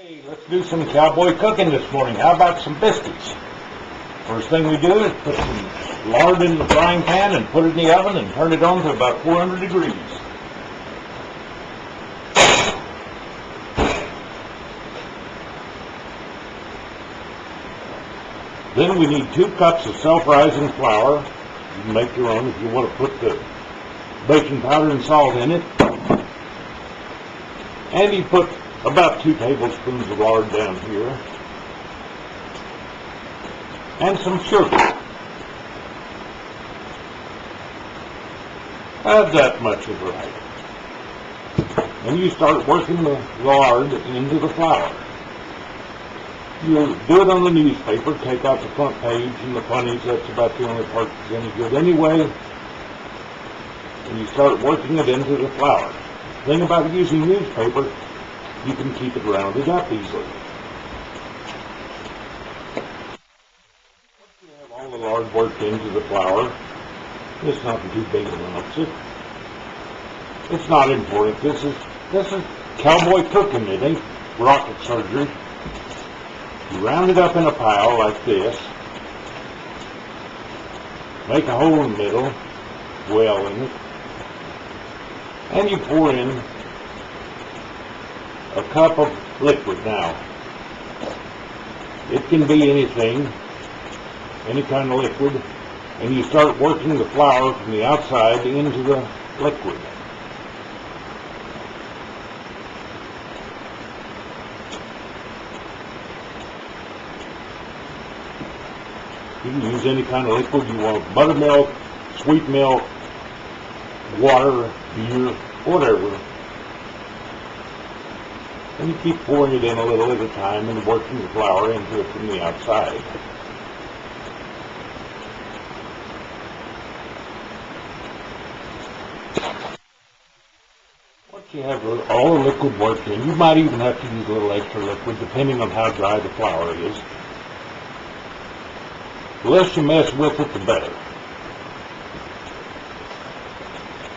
Hey, let's do some cowboy cooking this morning. How about some biscuits? First thing we do is put some lard in the frying pan and put it in the oven and turn it on to about 400 degrees. Then we need 2 cups of self-rising flour. You can make your own if you want to put the baking powder and salt in it. And you put about 2 tablespoons of lard down here. And some sugar. Add that much is right. And you start working the lard into the flour. You'll do it on the newspaper, take out the front page and the funnies. That's about the only part that's any good anyway. And you start working it into the flour. The thing about using newspaper, you can keep it rounded up easily. Once you have all the lard worked into the flour, it's not in too big amounts. It's not important. This is cowboy cooking. It ain't rocket surgery. You round it up in a pile like this. Make a hole in the middle, well in it, and you pour in a cup of liquid now. It can be anything, any kind of liquid, and you start working the flour from the outside into the liquid. You can use any kind of liquid you want, buttermilk, sweet milk, water, beer, whatever. And you keep pouring it in a little at a time and working the flour into it from the outside. Once you have all the liquid worked in, you might even have to use a little extra liquid depending on how dry the flour is. The less you mess with it, the better.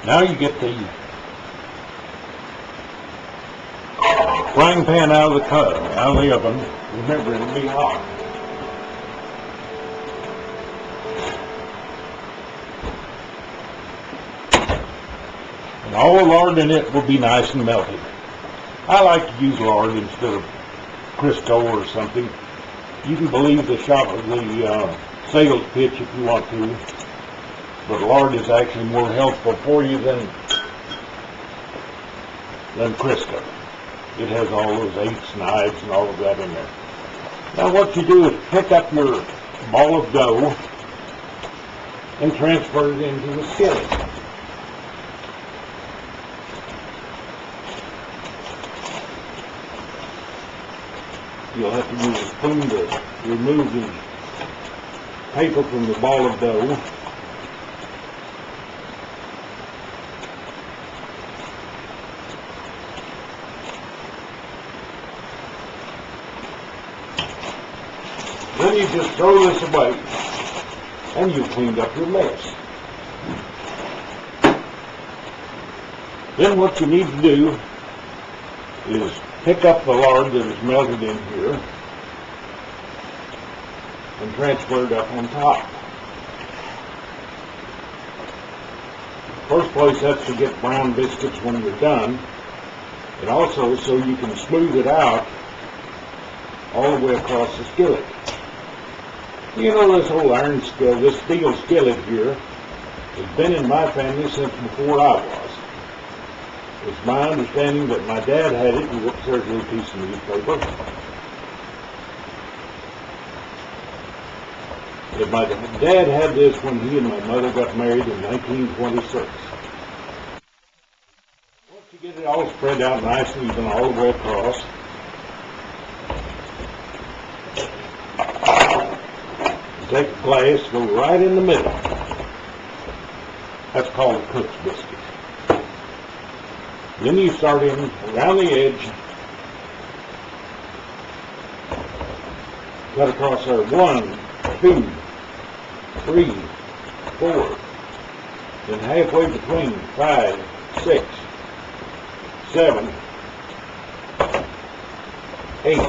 Now you get the frying pan out of the oven. Remember, it'll be hot. And all the lard in it will be nice and melted. I like to use lard instead of Crisco or something. You can believe the sales pitch if you want to, but lard is actually more healthful for you than Crisco. It has all those 8s and I's and all of that in there. Now what you do is pick up your ball of dough and transfer it into the skillet. You'll have to use a spoon to remove the paper from the ball of dough. Then you just throw this away and you've cleaned up your mess. Then what you need to do is pick up the lard that is melted in here and transfer it up on top. First place, that's to get brown biscuits when you're done, and also so you can smooth it out all the way across the skillet. You know, this old iron skillet, this steel skillet here, has been in my family since before I was. It's my understanding that my dad had it. He looked there's a little piece of newspaper. But my dad had this when he and my mother got married in 1926. Once you get it all spread out nice and even all the way across, you take a glass, go right in the middle. That's called a cook's biscuit. Then you start in around the edge, cut across there 1, 2, 3, 4, then halfway between 5, 6, 7, 8.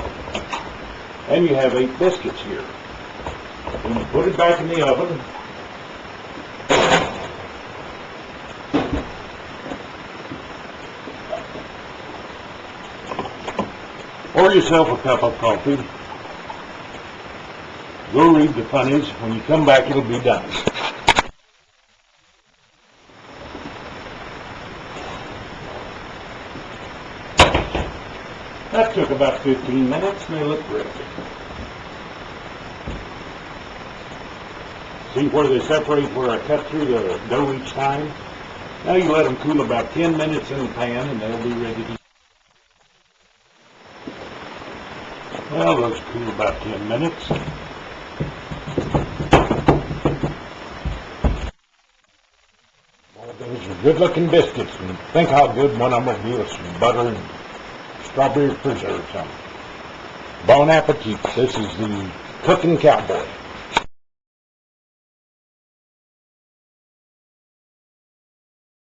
And you have 8 biscuits here. And you put it back in the oven. Pour yourself a cup of coffee. Go read the funnies. When you come back, it'll be done. That took about 15 minutes, and they look great. See where they separate, where I cut through the dough each time? Now you let them cool about 10 minutes in the pan, and they'll be ready to eat. Well, those cool about 10 minutes. Well, those are good-looking biscuits, and think how good one I'm going to do with some butter and strawberry preserves on it. Bon appetit. This is the Cooking Cowboy.